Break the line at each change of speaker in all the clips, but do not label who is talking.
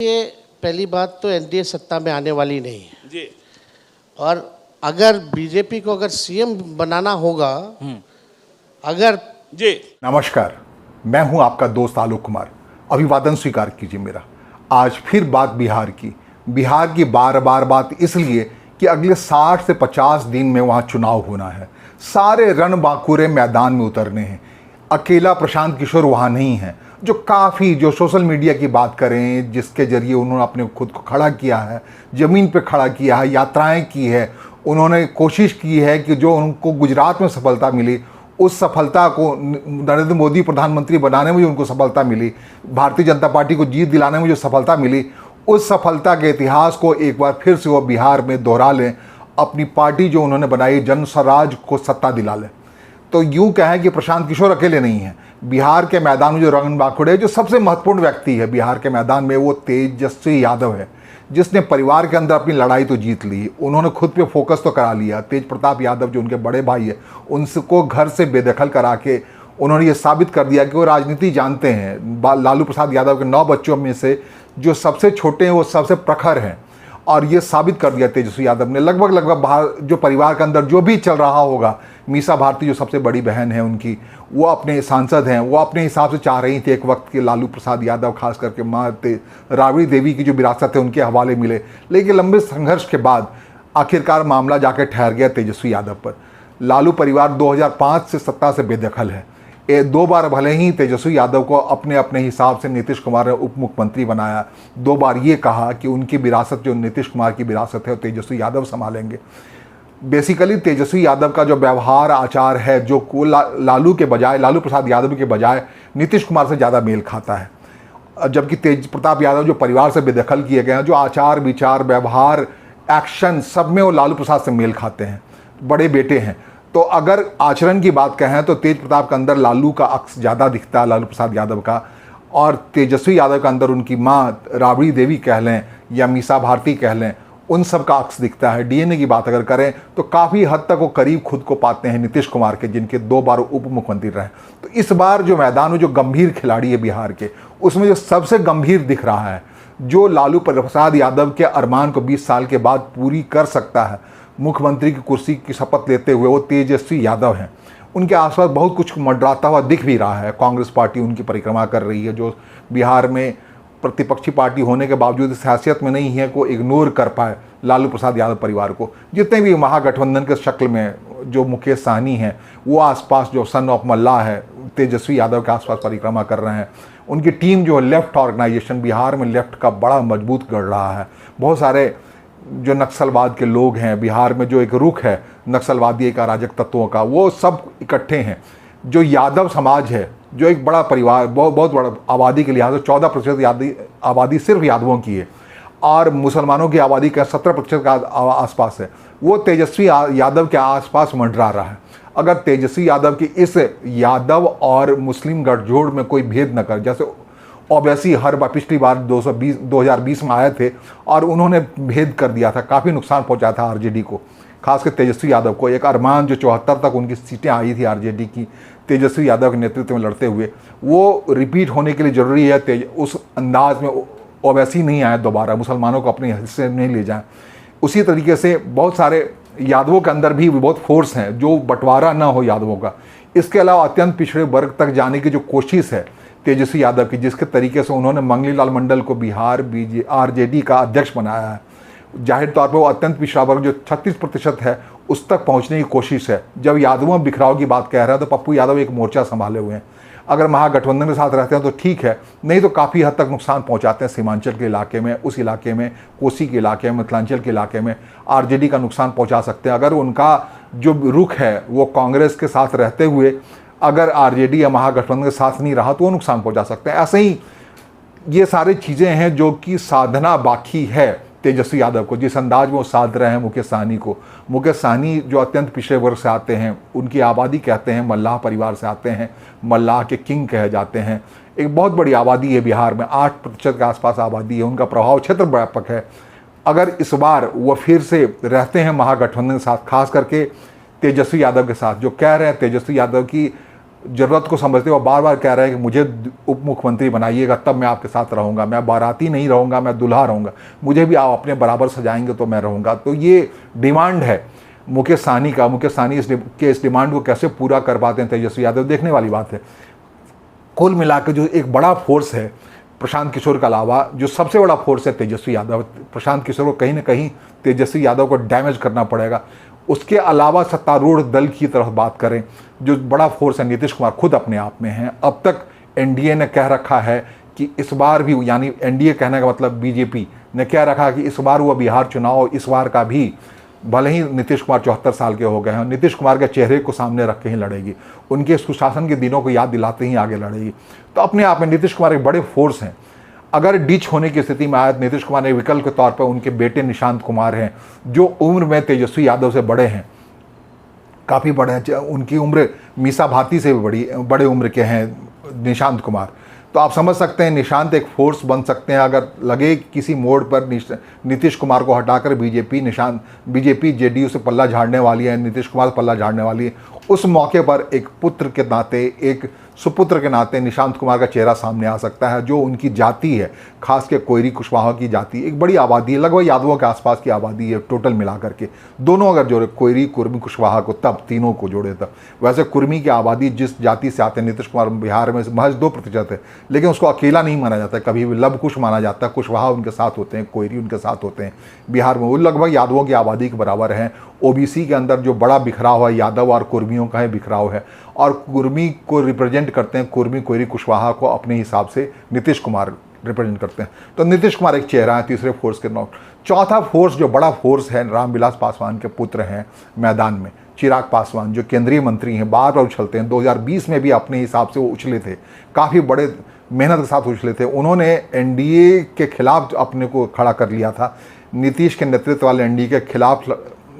ये पहली बात तो एनडीए सत्ता में आने वाली नहीं है
जी।
और अगर बीजेपी को अगर सीएम बनाना होगा अगर
जी।
नमस्कार, मैं हूं आपका दोस्त आलोक कुमार। अभिवादन स्वीकार कीजिए मेरा। आज फिर बात बिहार की बार बार बात इसलिए कि अगले 60 से 50 दिन में वहां चुनाव होना है। सारे रणबांकुरे मैदान में उतरने हैं। अकेला प्रशांत किशोर वहां नहीं है, जो सोशल मीडिया की बात करें, जिसके जरिए उन्होंने अपने खुद को खड़ा किया है, ज़मीन पे खड़ा किया है, यात्राएं की है, उन्होंने कोशिश की है कि जो उनको गुजरात में सफलता मिली, उस सफलता को नरेंद्र मोदी प्रधानमंत्री बनाने में जो उनको सफलता मिली, भारतीय जनता पार्टी को जीत दिलाने में जो सफलता मिली, उस सफलता के इतिहास को एक बार फिर से वो बिहार में दोहरा लें। अपनी पार्टी जो उन्होंने बनाई, जन स्वराज को सत्ता दिला लें। तो यूँ कहें कि प्रशांत किशोर अकेले नहीं हैं। बिहार के मैदान में जो रणबांकुरे, जो सबसे महत्वपूर्ण व्यक्ति है बिहार के मैदान में, वो तेजस्वी यादव है, जिसने परिवार के अंदर अपनी लड़ाई तो जीत ली। उन्होंने खुद पे फोकस तो करा लिया। तेज प्रताप यादव जो उनके बड़े भाई है, उनको घर से बेदखल करा के उन्होंने ये साबित कर दिया कि वो राजनीति जानते हैं। लालू प्रसाद यादव के 9 बच्चों में से जो सबसे छोटे हैं वो सबसे प्रखर हैं, और ये साबित कर दिया तेजस्वी यादव ने। लगभग बाहर जो परिवार के अंदर जो भी चल रहा होगा, मीसा भारती जो सबसे बड़ी बहन है उनकी, वो अपने सांसद हैं, वो अपने हिसाब से चाह रही थी एक वक्त के लालू प्रसाद यादव, खास करके माँ राबड़ी देवी की जो विरासत है उनके हवाले मिले। लेकिन लंबे संघर्ष के बाद आखिरकार मामला जाकर ठहर गया तेजस्वी यादव पर। लालू परिवार 2005 से सत्ता से बेदखल है। 2 बार भले ही तेजस्वी यादव को अपने अपने हिसाब से नीतीश कुमार ने उप मुख्यमंत्री बनाया, 2 बार ये कहा कि उनकी विरासत, जो नीतीश कुमार की विरासत है, वो तेजस्वी यादव संभालेंगे। बेसिकली तेजस्वी यादव का जो व्यवहार आचार है, जो को लालू प्रसाद यादव के बजाय नीतीश कुमार से ज़्यादा मेल खाता है। जबकि तेज प्रताप यादव जो परिवार से बेदखल किए गए हैं, जो आचार विचार व्यवहार एक्शन सब में वो लालू प्रसाद से मेल खाते हैं, बड़े बेटे हैं। तो अगर आचरण की बात कहें तो तेज प्रताप के अंदर लालू का अक्स ज़्यादा दिखता है, लालू प्रसाद यादव का, और तेजस्वी यादव के अंदर उनकी माँ राबड़ी देवी कह लें या मीसा भारती कह लें, उन सब का अक्स दिखता है। डीएनए की बात अगर करें तो काफ़ी हद तक वो करीब खुद को पाते हैं नीतीश कुमार के, जिनके 2 बार उप मुख्यमंत्री रहे। तो इस बार जो मैदान में जो गंभीर खिलाड़ी है बिहार के, उसमें जो सबसे गंभीर दिख रहा है, जो लालू प्रसाद यादव के अरमान को 20 साल के बाद पूरी कर सकता है, मुख्यमंत्री की कुर्सी की शपथ लेते हुए, वो तेजस्वी यादव हैं। उनके आसपास बहुत कुछ मंडराता हुआ दिख भी रहा है। कांग्रेस पार्टी उनकी परिक्रमा कर रही है, जो बिहार में प्रतिपक्षी पार्टी होने के बावजूद इस हैसियत में नहीं है को इग्नोर कर पाए लालू प्रसाद यादव परिवार को। जितने भी महागठबंधन के शक्ल में जो मुकेश सहनी हैं, वो आसपास जो सन ऑफ मल्ला है, तेजस्वी यादव के आसपास परिक्रमा कर रहे हैं। उनकी टीम जो लेफ्ट ऑर्गेनाइजेशन बिहार में लेफ्ट का बड़ा मजबूत गढ़ रहा है। बहुत सारे जो नक्सलवाद के लोग हैं बिहार में, जो एक रुख है नक्सलवादी एक अराजक तत्वों का, वो सब इकट्ठे हैं। जो यादव समाज है, जो एक बड़ा परिवार, बहुत बड़ा आबादी के लिहाज से 14% आबादी सिर्फ यादवों की है, और मुसलमानों की आबादी का 17% का आसपास है, वो तेजस्वी यादव के आसपास मंडरा रहा है। अगर तेजस्वी यादव की इस यादव और मुस्लिम गठजोड़ में कोई भेद न कर, जैसे ओवैसी हर बार पिछली बार 2020 में आए थे और उन्होंने भेद कर दिया था, काफ़ी नुकसान पहुंचाया था आरजेडी को, खासकर तेजस्वी यादव को। एक अरमान जो 74 तक उनकी सीटें आई थी आरजेडी की, तेजस्वी यादव के नेतृत्व में लड़ते हुए, वो रिपीट होने के लिए ज़रूरी है उस अंदाज में ओवैसी नहीं आए दोबारा, मुसलमानों को अपने हिस्से नहीं ले जाएं। उसी तरीके से बहुत सारे यादवों के अंदर भी बहुत फोर्स हैं, जो बंटवारा ना हो यादवों का। इसके अलावा अत्यंत पिछड़े वर्ग तक जाने की जो कोशिश है तेजस्वी यादव की, जिसके तरीके से उन्होंने मंगली लाल मंडल को बिहार आरजेडी का अध्यक्ष बनाया है, जाहिर तौर पर वो अत्यंत पिछड़ा वर्ग जो 36% है, उस तक पहुंचने की कोशिश है। जब यादवों बिखराव की बात कह रहा है तो पप्पू यादव एक मोर्चा संभाले हुए हैं। अगर महागठबंधन के साथ रहते हैं तो ठीक है, नहीं तो काफ़ी हद तक नुकसान पहुंचाते हैं सीमांचल के इलाके में, उस इलाके में, कोसी के इलाके में, मिथिलांचल के इलाके में आरजेडी का नुकसान पहुंचा सकते हैं। अगर उनका जो रुख है वो कांग्रेस के साथ रहते हुए अगर आरजेडी या महागठबंधन के साथ नहीं रहा तो वो नुकसान पहुंचा सकते हैं। ऐसे ही ये सारी चीज़ें हैं जो कि साधना बाकी है तेजस्वी यादव को, जिस अंदाज में वो साध रहे हैं मुकेश सहनी को। मुकेश सहनी जो अत्यंत पिछड़े वर्ग से आते हैं, उनकी आबादी कहते हैं मल्लाह परिवार से आते हैं, मल्लाह के किंग कहे जाते हैं। एक बहुत बड़ी आबादी है बिहार में, 8% के आसपास आबादी है, उनका प्रभाव क्षेत्र व्यापक है। अगर इस बार वो फिर से रहते हैं महागठबंधन के साथ, खास करके तेजस्वी यादव के साथ, जो कह रहे हैं तेजस्वी यादव की ज़रूरत को समझते हुए बार बार कह रहे हैं कि मुझे उप मुख्यमंत्री बनाइएगा तब मैं आपके साथ रहूँगा, मैं बाराती नहीं रहूँगा, मैं दुल्हा रहूँगा, मुझे भी आप अपने बराबर सजाएंगे तो मैं रहूँगा। तो ये डिमांड है मुकेश सहनी का। मुकेश सहनी इस डिमांड को कैसे पूरा कर पाते हैं तेजस्वी यादव, देखने वाली बात है। कुल मिलाकर जो एक बड़ा फोर्स है प्रशांत किशोर के अलावा, जो सबसे बड़ा फोर्स है तेजस्वी यादव, प्रशांत किशोर को कहीं ना कहीं तेजस्वी यादव को डैमेज करना पड़ेगा। उसके अलावा सत्तारूढ़ दल की तरफ बात करें, जो बड़ा फोर्स है नीतीश कुमार खुद अपने आप में हैं। अब तक एनडीए ने कह रखा है कि इस बार भी, यानी एनडीए कहने का मतलब बीजेपी ने कह रखा कि इस बार हुआ बिहार चुनाव, इस बार का भी भले ही नीतीश कुमार 74 साल के हो गए हैं, नीतीश कुमार के चेहरे को सामने रख के ही लड़ेगी, उनके सुशासन के दिनों को याद दिलाते ही आगे लड़ेगी। तो अपने आप में नीतीश कुमार एक बड़े फोर्स हैं। अगर डिच होने की स्थिति में आए नीतीश कुमार ने विकल्प के तौर पर उनके बेटे निशांत कुमार हैं, जो उम्र में तेजस्वी यादव से बड़े हैं, काफ़ी बड़े हैं, उनकी उम्र मीसा भारती से भी बड़े उम्र के हैं निशांत कुमार। तो आप समझ सकते हैं निशांत एक फोर्स बन सकते हैं। अगर लगे किसी मोड़ पर नीतीश कुमार को हटाकर बीजेपी जेडीयू से पल्ला झाड़ने वाली है, नीतीश कुमार पल्ला झाड़ने वाली है, उस मौके पर एक पुत्र के नाते, एक सुपुत्र के नाते निशांत कुमार का चेहरा सामने आ सकता है। जो उनकी जाति है, खास के कोयरी कुशवाहा की जाति, एक बड़ी आबादी है, लगभग यादवों के आसपास की आबादी है टोटल मिलाकर के, दोनों अगर जोड़े कोयरी कुर्मी कुशवाहा को, तब तीनों को जोड़े तब। वैसे कुर्मी की आबादी जिस जाति से आते हैं नीतीश कुमार बिहार में महज 2% है, लेकिन उसको अकेला नहीं माना जाता, कभी भी लव कुश माना जाता है, कुशवाहा उनके साथ होते हैं, कोयरी उनके साथ होते हैं बिहार में। वो लगभग यादवों की आबादी के बराबर हैं। ओबीसी के अंदर जो बड़ा बिखराव है यादव और कुर्मियों का है बिखराव है, और कुर्मी को रिप्रेजेंट करते हैं, कुर्मी कोयरी कुशवाहा को अपने हिसाब से नीतीश कुमार रिप्रेजेंट करते हैं। तो नीतीश कुमार एक चेहरा है तीसरे फोर्स के नाम। चौथा फोर्स जो बड़ा फोर्स है, रामविलास पासवान के पुत्र हैं मैदान में, चिराग पासवान, जो केंद्रीय मंत्री हैं, बार बार उछलते हैं। 2020 में भी अपने हिसाब से वो उछले थे, काफ़ी बड़े मेहनत के साथ उछले थे। उन्होंने एनडीए के खिलाफ अपने को खड़ा कर लिया था, नीतीश के नेतृत्व वाले एनडीए के खिलाफ।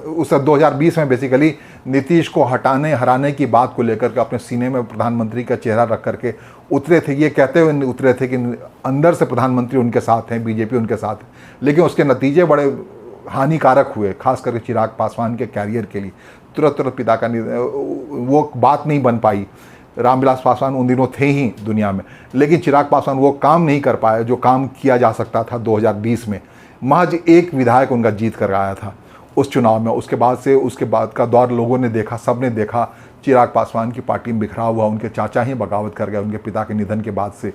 उस 2020 में बेसिकली नीतीश को हराने की बात को लेकर के अपने सीने में प्रधानमंत्री का चेहरा रख करके उतरे थे। ये कहते हुए उतरे थे कि अंदर से प्रधानमंत्री उनके साथ हैं, बीजेपी उनके साथ है, लेकिन उसके नतीजे बड़े हानिकारक हुए, खास करके चिराग पासवान के कैरियर के लिए। तुरंत पिता का वो बात नहीं बन पाई। रामविलास पासवान उन दिनों थे ही दुनिया में, लेकिन चिराग पासवान वो काम नहीं कर पाए जो काम किया जा सकता था 2020 में। महज एक विधायक उनका जीत कर आया था उस चुनाव में। उसके बाद का दौर लोगों ने देखा, सब ने देखा, चिराग पासवान की पार्टी में बिखराव हुआ, उनके चाचा ही बगावत कर गए उनके पिता के निधन के बाद से।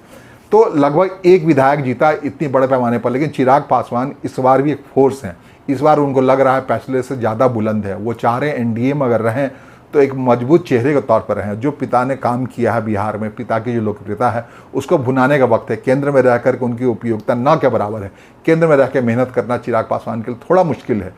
तो लगभग एक विधायक जीता इतनी बड़े पैमाने पर, लेकिन चिराग पासवान इस बार भी एक फोर्स हैं। इस बार उनको लग रहा है फैसले से ज़्यादा बुलंद है। वो चाह रहे हैं एनडीए में अगर रहें तो एक मजबूत चेहरे के तौर पर रहें। जो पिता ने काम किया है बिहार में, पिता की जो लोकप्रियता है उसको भुनाने का वक्त है। केंद्र में रह कर के उनकी उपयोगिता ना के बराबर है। केंद्र में रह कर मेहनत करना चिराग पासवान के लिए थोड़ा मुश्किल है,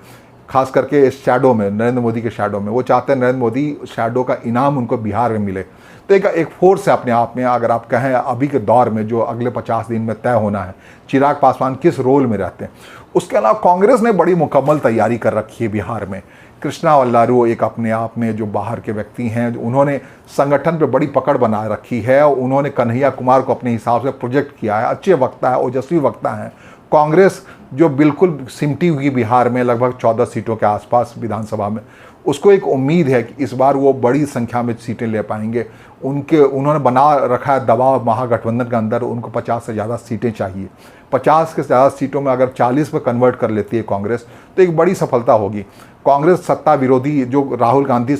खास करके इस शैडो में, नरेंद्र मोदी के शैडो में। वो चाहते हैं नरेंद्र मोदी शैडो का इनाम उनको बिहार में मिले। तो एक फोर्स है अपने आप में। अगर आप कहें अभी के दौर में जो अगले 50 दिन में तय होना है, चिराग पासवान किस रोल में रहते हैं। उसके अलावा कांग्रेस ने बड़ी मुकम्मल तैयारी कर रखी है बिहार में। कृष्णा वल्लारू एक अपने आप में जो बाहर के व्यक्ति हैं, उन्होंने संगठन पे बड़ी पकड़ बना रखी है। उन्होंने कन्हैया कुमार को अपने हिसाब से प्रोजेक्ट किया है, अच्छे वक्ता है, ओजस्वी वक्ता हैं। कांग्रेस जो बिल्कुल सिमटी हुई बिहार में लगभग 14 सीटों के आसपास विधानसभा में, उसको एक उम्मीद है कि इस बार वो बड़ी संख्या में सीटें ले पाएंगे। उन्होंने बना रखा है दबाव महागठबंधन के अंदर, उनको 50 से ज़्यादा सीटें चाहिए। 50 के ज़्यादा सीटों में अगर 40 पे कन्वर्ट कर लेती है कांग्रेस तो एक बड़ी सफलता होगी। कांग्रेस सत्ता विरोधी, जो राहुल गांधी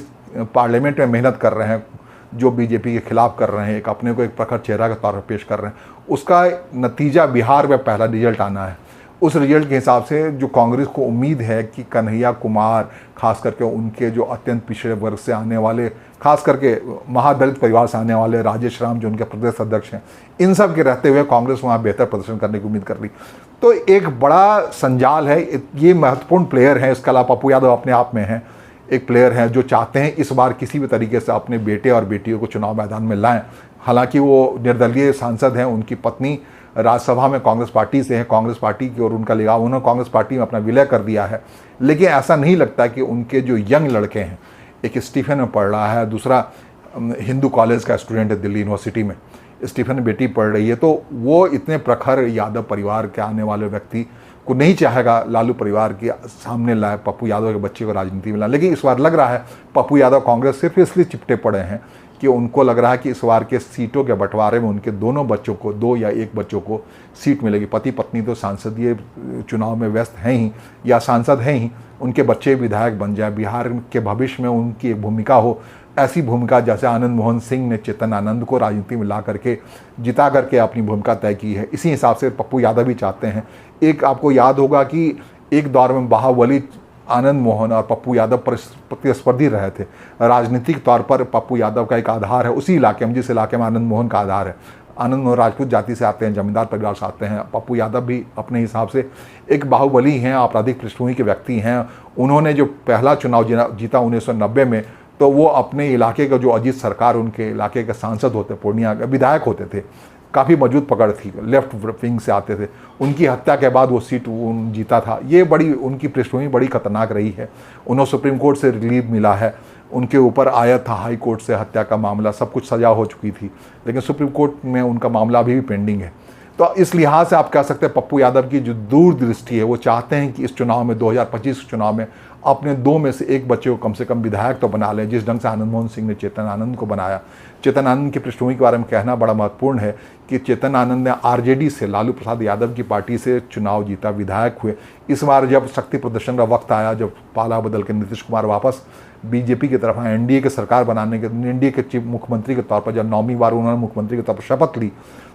पार्लियामेंट में मेहनत कर रहे हैं, जो बीजेपी के खिलाफ कर रहे हैं, एक अपने को एक प्रखर चेहरा के तौर पर पेश कर रहे हैं, उसका नतीजा बिहार में पहला रिजल्ट आना है। उस रिजल्ट के हिसाब से जो कांग्रेस को उम्मीद है कि कन्हैया कुमार, खास करके उनके जो अत्यंत पिछड़े वर्ग से आने वाले, खास करके महादलित परिवार से आने वाले राजेश राम जो उनके प्रदेश अध्यक्ष हैं, इन सब के रहते हुए कांग्रेस वहाँ बेहतर प्रदर्शन करने की उम्मीद कर रही। तो एक बड़ा संजाल है, ये महत्वपूर्ण प्लेयर हैं। इसके अलावा पप्पू यादव अपने आप में हैं, एक प्लेयर हैं जो चाहते हैं इस बार किसी भी तरीके से अपने बेटे और बेटियों को चुनाव मैदान में लाएं। हालांकि वो निर्दलीय सांसद हैं, उनकी पत्नी राज्यसभा में कांग्रेस पार्टी से है, कांग्रेस पार्टी की और उनका लगाव, उन्होंने कांग्रेस पार्टी में अपना विलय कर दिया है। लेकिन ऐसा नहीं लगता कि उनके जो यंग लड़के हैं, एक स्टीफन में पढ़ रहा है, दूसरा हिंदू कॉलेज का स्टूडेंट है दिल्ली यूनिवर्सिटी में, स्टीफन बेटी पढ़ रही है, तो वो इतने प्रखर यादव परिवार के आने वाले व्यक्ति को नहीं चाहेगा लालू परिवार के सामने लाए पप्पू यादव के बच्चे को राजनीति में लाए। लेकिन इस बार लग रहा है पप्पू यादव कांग्रेस सिर्फ इसलिए चिपटे पड़े हैं कि उनको लग रहा है कि इस बार के सीटों के बंटवारे में उनके दोनों बच्चों को, 2 या 1 बच्चों को सीट मिलेगी। पति पत्नी तो सांसदीय चुनाव में व्यस्त हैं ही या सांसद हैं ही, उनके बच्चे विधायक बन जाए, बिहार के भविष्य में उनकी एक भूमिका हो, ऐसी भूमिका जैसे आनंद मोहन सिंह ने चेतन आनंद को राजनीति में ला करके जिता करके अपनी भूमिका तय की है। इसी हिसाब से पप्पू यादव भी चाहते हैं। एक आपको याद होगा कि एक दौर में बाहुबली आनंद मोहन और पप्पू यादव प्रतिस्पर्धी रहे थे। राजनीतिक तौर पर पप्पू यादव का एक आधार है उसी इलाके में जिस इलाके में आनंद मोहन का आधार है। आनंद मोहन राजपूत जाति से आते हैं, जमींदार परिवार से आते हैं। पप्पू यादव भी अपने हिसाब से एक बाहुबली हैं, आपराधिक पृष्ठभूमि के व्यक्ति हैं। उन्होंने जो पहला चुनाव जीता 1990 में, तो वो अपने इलाके का जो अजीत सरकार उनके इलाके के सांसद होते, पूर्णिया के विधायक होते थे, काफ़ी मजबूत पकड़ थी, लेफ्ट विंग से आते थे। उनकी हत्या के बाद वो सीट जीता था। ये बड़ी उनकी पृष्ठभूमि बड़ी खतरनाक रही है। उन्हें सुप्रीम कोर्ट से रिलीफ मिला है, उनके ऊपर आया था हाई कोर्ट से हत्या का मामला, सब कुछ सजा हो चुकी थी, लेकिन सुप्रीम कोर्ट में उनका मामला अभी भी पेंडिंग है। तो इस लिहाज से आप कह सकते हैं पप्पू यादव की जो दूरदृष्टि है, वो चाहते हैं कि इस चुनाव में 2025 चुनाव में अपने 2 में से 1 बच्चे को कम से कम विधायक तो बना लें, जिस ढंग से आनंद मोहन सिंह ने चेतन आनंद को बनाया। चेतन आनंद की पृष्ठभूमि के बारे में कहना बड़ा महत्वपूर्ण है कि चेतन आनंद ने आरजेडी से, लालू प्रसाद यादव की पार्टी से चुनाव जीता, विधायक हुए। इस बार जब शक्ति प्रदर्शन का वक्त आया, जब पाला बदल के नीतीश कुमार वापस बीजेपी की तरफ आए, एनडीए की सरकार बनाने के, एनडीए के चीफ मुख्यमंत्री के तौर पर जब 9वीं बार उन्होंने मुख्यमंत्री के तौर पर शपथ ली,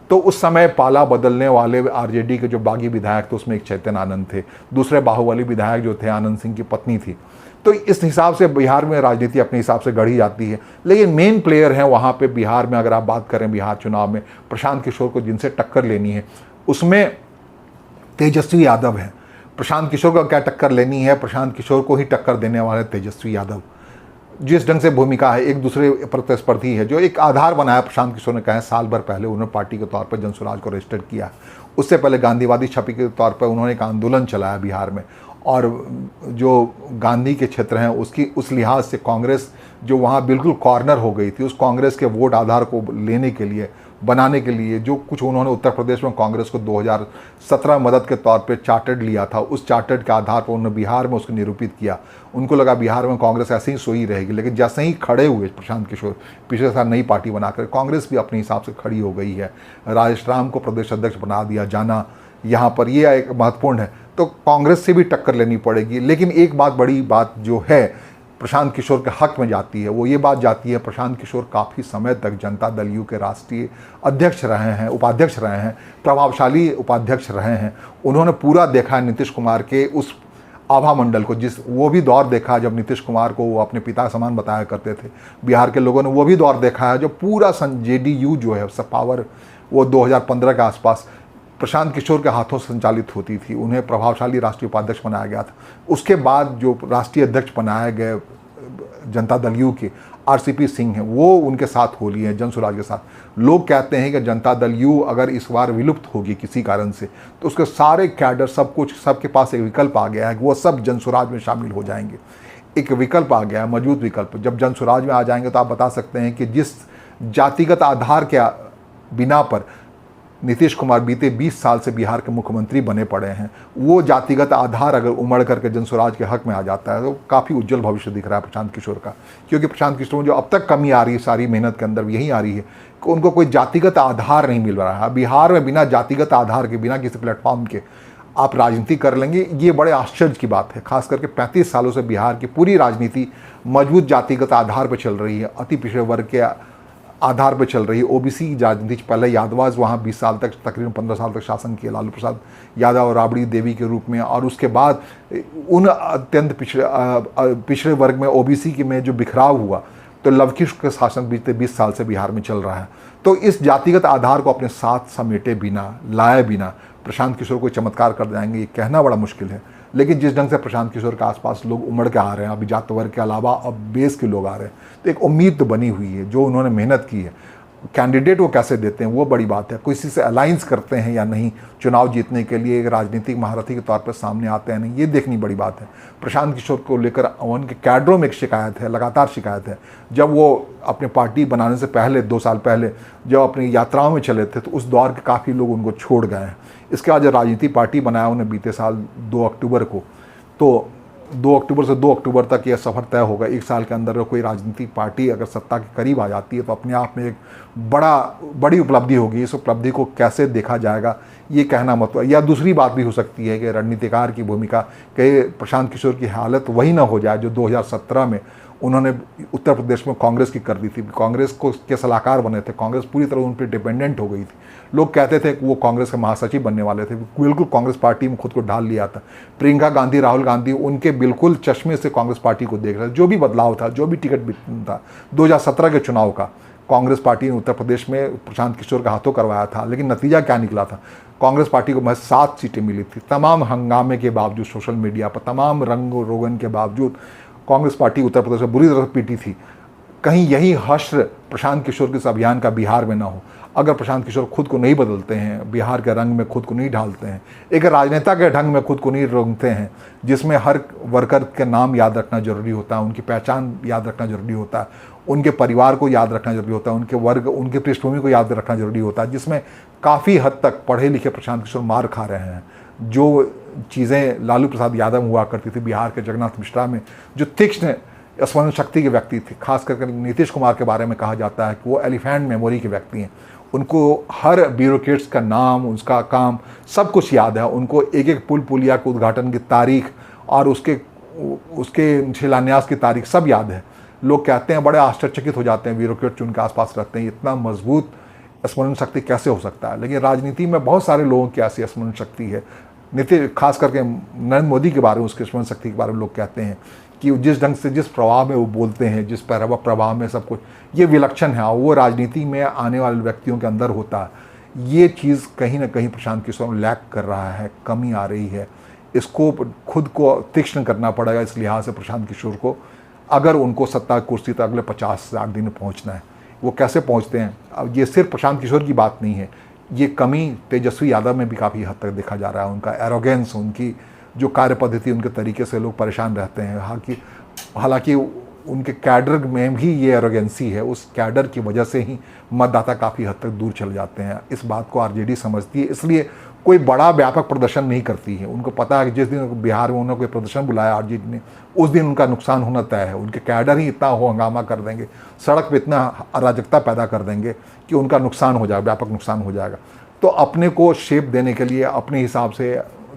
तो उस समय पाला बदलने वाले आरजेडी के जो बागी विधायक थे उसमें एक चेतन आनंद थे, दूसरे बाहुबली विधायक जो थे आनंद सिंह की पत्नी थी। तो इस हिसाब से बिहार में राजनीति अपने हिसाब से गढ़ी जाती है। लेकिन मेन प्लेयर हैं वहाँ पे बिहार में, अगर आप बात करें बिहार चुनाव में, प्रशांत किशोर को जिनसे टक्कर लेनी है उसमें तेजस्वी यादव है। प्रशांत किशोर को क्या टक्कर लेनी है, प्रशांत किशोर को ही टक्कर देने वाले तेजस्वी यादव। जिस ढंग से भूमिका है, एक दूसरे प्रतिस्पर्धी है, जो एक आधार बनाया प्रशांत किशोर ने, कहा साल भर पहले उन्होंने पार्टी के तौर पर जनसुराज को रजिस्टर्ड किया। उससे पहले गांधीवादी छवि के तौर पर उन्होंने एक आंदोलन चलाया बिहार में, और जो गांधी के क्षेत्र हैं उसकी उस लिहाज से कांग्रेस जो वहाँ बिल्कुल कॉर्नर हो गई थी, उस कांग्रेस के वोट आधार को लेने के लिए, बनाने के लिए जो कुछ उन्होंने उत्तर प्रदेश में कांग्रेस को 2017 मदद के तौर पे चार्टर्ड लिया था, उस चार्टर्ड के आधार पर उन्होंने बिहार में उसको निरूपित किया। उनको लगा बिहार में कांग्रेस ऐसे ही सोई रहेगी, लेकिन जैसे ही खड़े हुए प्रशांत किशोर, पिछले साल नई पार्टी बनाकर, कांग्रेस भी अपने हिसाब से खड़ी हो गई है। राजेश राम को प्रदेश अध्यक्ष बना दिया जाना, यहाँ पर यह एक महत्वपूर्ण है। तो कांग्रेस से भी टक्कर लेनी पड़ेगी। लेकिन एक बड़ी बात जो है प्रशांत किशोर के हक में जाती है, वो ये बात जाती है, प्रशांत किशोर काफ़ी समय तक जनता दल यू के राष्ट्रीय अध्यक्ष रहे हैं, उपाध्यक्ष रहे हैं, प्रभावशाली उपाध्यक्ष रहे हैं। उन्होंने पूरा देखा है नीतीश कुमार के उस आभा मंडल को, वो भी दौर देखा जब नीतीश कुमार को वो अपने पिता समान बताया करते थे। बिहार के लोगों ने वो भी दौर देखा है जो पूरा जेडीयू जो है सब पावर वो 2015 के आसपास प्रशांत किशोर के हाथों संचालित होती थी। उन्हें प्रभावशाली राष्ट्रीय उपाध्यक्ष बनाया गया था। उसके बाद जो राष्ट्रीय अध्यक्ष बनाए गए जनता दल यू के आरसीपी सिंह हैं, वो उनके साथ हो लिए हैं, जनसुराज के साथ। लोग कहते हैं कि जनता दल यू अगर इस बार विलुप्त होगी किसी कारण से, तो उसके सारे कैडर, सब कुछ, सबके पास एक विकल्प आ गया है कि वो सब जनसुराज में शामिल हो जाएंगे। एक विकल्प आ गया है, मजबूत विकल्प। जब जनसुराज में आ जाएंगे तो आप बता सकते हैं कि जिस जातिगत आधार के बिना पर नीतीश कुमार बीते 20 साल से बिहार के मुख्यमंत्री बने पड़े हैं, वो जातिगत आधार अगर उमड़ करके जनसुराज के हक में आ जाता है तो काफ़ी उज्जवल भविष्य दिख रहा है प्रशांत किशोर का। क्योंकि प्रशांत किशोर में जो अब तक कमी आ रही है सारी मेहनत के अंदर यही आ रही है कि उनको कोई जातिगत आधार नहीं मिल रहा है। बिहार में बिना जातिगत आधार के, बिना किसी प्लेटफॉर्म के आप राजनीति कर लेंगे, ये बड़े आश्चर्य की बात है। खास करके 35 सालों से बिहार की पूरी राजनीति मजबूत जातिगत आधार पर चल रही है, अति पिछड़े वर्ग के आधार पर चल रही है। ओबीसी की राजनीति, पहले यादवाज वहाँ 20 साल तक, तकरीबन 15 साल तक शासन किया लालू प्रसाद यादव और राबड़ी देवी के रूप में, और उसके बाद उन अत्यंत पिछड़े वर्ग में ओबीसी के में जो बिखराव हुआ, तो लवकुश के शासन बीते 20 साल से बिहार में चल रहा है। तो इस जातिगत आधार को अपने साथ समेटे बिना, लाए बिना प्रशांत किशोर कोई चमत्कार कर जाएंगे, ये कहना बड़ा मुश्किल है। लेकिन जिस ढंग से प्रशांत किशोर के आसपास लोग उमड़ के आ रहे हैं, अभी जात वर्ग के अलावा अब बेस के लोग आ रहे हैं, तो एक उम्मीद तो बनी हुई है। जो उन्होंने मेहनत की है, कैंडिडेट वो कैसे देते हैं वो बड़ी बात है, किसी से अलाइंस करते हैं या नहीं, चुनाव जीतने के लिए एक राजनीतिक महारथी के तौर पर सामने आते हैं नहीं, ये देखनी बड़ी बात है। प्रशांत किशोर को लेकर उनके कैडरों में एक शिकायत है, लगातार शिकायत है। जब वो अपने पार्टी बनाने से पहले 2 साल पहले जब अपनी यात्राओं में चले थे, तो उस दौर के काफ़ी लोग उनको छोड़ गए हैं। इसके बाद जब राजनीतिक पार्टी बनाया उन्हें बीते साल 2 अक्टूबर को, तो 2 अक्टूबर से 2 अक्टूबर तक यह सफ़र तय होगा। 1 साल के अंदर कोई राजनीतिक पार्टी अगर सत्ता के करीब आ जाती है तो अपने आप में एक बड़ी उपलब्धि होगी। इस उपलब्धि को कैसे देखा जाएगा ये कहना मत, या दूसरी बात भी हो सकती है कि रणनीतिकार की भूमिका, कहीं प्रशांत किशोर की हालत वही ना हो जाए जो 2017 में उन्होंने उत्तर प्रदेश में कांग्रेस की कर दी थी। कांग्रेस को के सलाहकार बने थे, कांग्रेस पूरी तरह उन पर डिपेंडेंट हो गई थी। लोग कहते थे कि वो कांग्रेस के महासचिव बनने वाले थे, बिल्कुल कांग्रेस पार्टी में खुद को ढाल लिया था। प्रियंका गांधी, राहुल गांधी उनके बिल्कुल चश्मे से कांग्रेस पार्टी को देख रहे थे। जो भी बदलाव था, जो भी टिकट था 2017 के चुनाव का, कांग्रेस पार्टी ने उत्तर प्रदेश में प्रशांत किशोर का हाथों करवाया था। लेकिन नतीजा क्या निकला था? कांग्रेस पार्टी को महज 7 सीटें मिली थी। तमाम हंगामे के बावजूद, सोशल मीडिया पर तमाम रंग रोगन के बावजूद कांग्रेस पार्टी उत्तर प्रदेश में बुरी तरह पीटी थी। कहीं यही हश्र प्रशांत किशोर के इस अभियान का बिहार में ना हो। अगर प्रशांत किशोर खुद को नहीं बदलते हैं, बिहार के रंग में खुद को नहीं ढालते हैं, एक राजनेता के ढंग में खुद को नहीं रंगते हैं, जिसमें हर वर्कर के नाम याद रखना जरूरी होता है, उनकी पहचान याद रखना जरूरी होता है, उनके परिवार को याद रखना जरूरी होता है, उनके वर्ग, उनकी पृष्ठभूमि को याद रखना जरूरी होता है, जिसमें काफ़ी हद तक पढ़े लिखे प्रशांत किशोर मार खा रहे हैं। जो चीज़ें लालू प्रसाद यादव हुआ करती थी बिहार के जगन्नाथ मिश्रा में, जो तीक्ष्ण स्मरण शक्ति के व्यक्ति थे, खास करके नीतीश कुमार के बारे में कहा जाता है कि वो एलिफेंट मेमोरी के व्यक्ति हैं। उनको हर ब्यूरोक्रेट्स का नाम, उसका काम सब कुछ याद है। उनको एक एक पुल पुलिया के उद्घाटन की तारीख और उसके शिलान्यास की तारीख सब याद है। लोग कहते हैं, बड़े आश्चर्यचकित हो जाते हैं ब्यूरोक्रेट्स उनके आसपास रहते हैं, इतना मजबूत स्मरण शक्ति कैसे हो सकता है। लेकिन राजनीति में बहुत सारे लोगों की ऐसी स्मरण शक्ति है। खास करके नरेंद्र मोदी के बारे में, उसकी स्मरण शक्ति के बारे में लोग कहते हैं कि जिस ढंग से, जिस प्रभाव में वो बोलते हैं, जिस प्रभाव में सब कुछ, ये विलक्षण है और वो राजनीति में आने वाले व्यक्तियों के अंदर होता है। ये चीज़ कहीं ना कहीं प्रशांत किशोर लैक कर रहा है, कमी आ रही है। इसको खुद को तीक्ष्ण करना पड़ेगा इस लिहाज से प्रशांत किशोर को, अगर उनको सत्ता कुर्सी तक अगले 50 से 60 दिन में पहुँचना है। वो कैसे पहुँचते हैं? अब ये सिर्फ प्रशांत किशोर की बात नहीं है, ये कमी तेजस्वी यादव में भी काफ़ी हद तक देखा जा रहा है। उनका एरोगेंस, उनकी जो कार्य पद्धति, उनके तरीके से लोग परेशान रहते हैं। हालांकि उनके कैडर में भी ये एरोगेंसी है, उस कैडर की वजह से ही मतदाता काफ़ी हद तक दूर चले जाते हैं। इस बात को आरजेडी समझती है, इसलिए कोई बड़ा व्यापक प्रदर्शन नहीं करती है। उनको पता है कि जिस दिन बिहार में उन्होंने कोई प्रदर्शन बुलाया आरजेडी ने, उस दिन उनका नुकसान होना तय है। उनके कैडर ही इतना हंगामा कर देंगे, सड़क पर इतना अराजकता पैदा कर देंगे कि उनका नुकसान हो जाएगा, व्यापक नुकसान हो जाएगा। तो अपने को शेप देने के लिए अपने हिसाब से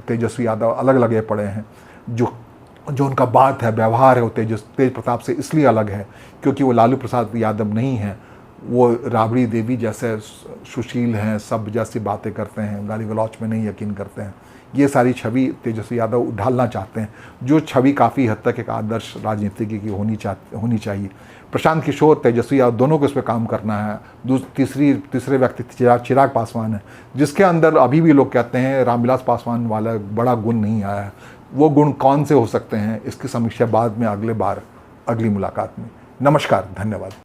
तेजस्वी यादव अलग लगे पड़े हैं। जो उनका बात है, व्यवहार है, वो तेज प्रताप से इसलिए अलग है क्योंकि वो लालू प्रसाद यादव नहीं है। वो राबड़ी देवी जैसे सुशील हैं, सब जैसी बातें करते हैं, गाली गलौच में नहीं यकीन करते हैं। ये सारी छवि तेजस्वी यादव ढालना चाहते हैं, जो छवि काफ़ी हद तक एक आदर्श राजनीति की होनी चाहिए। प्रशांत किशोर, तेजस्वी यादव दोनों को इस पर काम करना है। तीसरे व्यक्ति चिराग पासवान है, जिसके अंदर अभी भी लोग कहते हैं रामविलास पासवान वाला बड़ा गुण नहीं आया है। वो गुण कौन से हो सकते हैं, इसकी समीक्षा बाद में अगली मुलाकात में। नमस्कार, धन्यवाद।